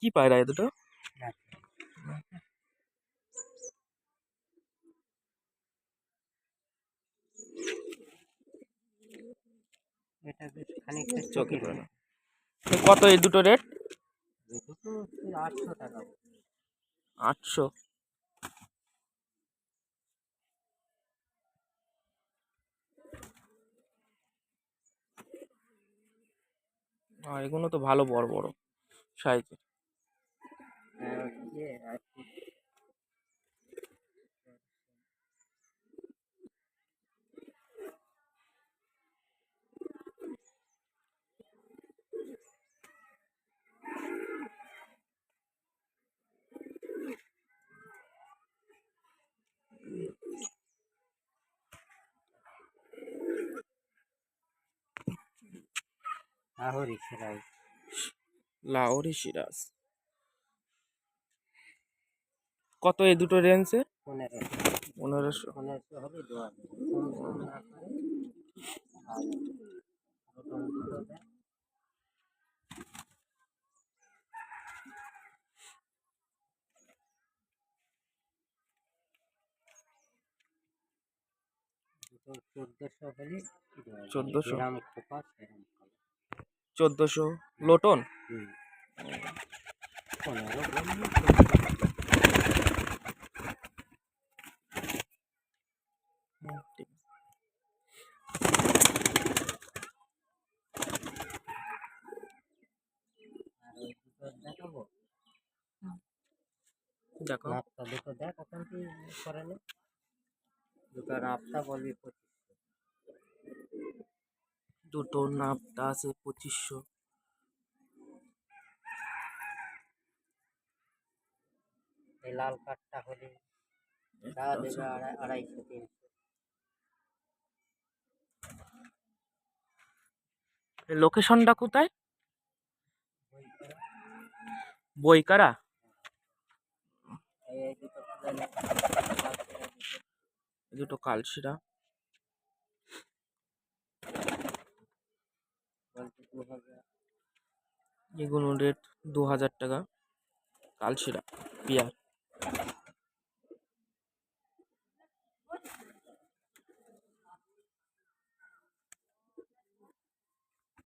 কি পায়রা এ দুটো? এটা বেশ খানিকটা চোখে চোখের পড়ে না। কত এই দুটো রেট? দুটো 800 টাকা। 800। এগুলো তো ভালো বড় বড় সাইজের। ইয়ে লাহোরি সিরাজ। লাহোরি সিরাজ। কত এই দুটো রেঞ্জে? 1500। 1500 হবে দেওয়া যাবে। কম সম না করে আর নতুন দুটো দেন। দুটো 1400 হলে দেওয়া যাবে। 1400। যেরাম খোপা সেরাম কালার। 1400 লোটন। 15 বললি। ঠিক আর ওই দুটো দেখাবো। দেখো। নাপটা দুটো দেখ এখন কি করে না। দুটো নাপটা বলবি 2500। দুটো নাপটা আছে 2500। এই লাল কাঠটা হলে তা দেবে 250 300। লোকেশনটা কোথায়? বইকারা। এই দুটো খুলে এই দুটো কালশিরা। বলতে 2000। এগুলো রেট 2000 টাকা। কালশিরা পিয়ার।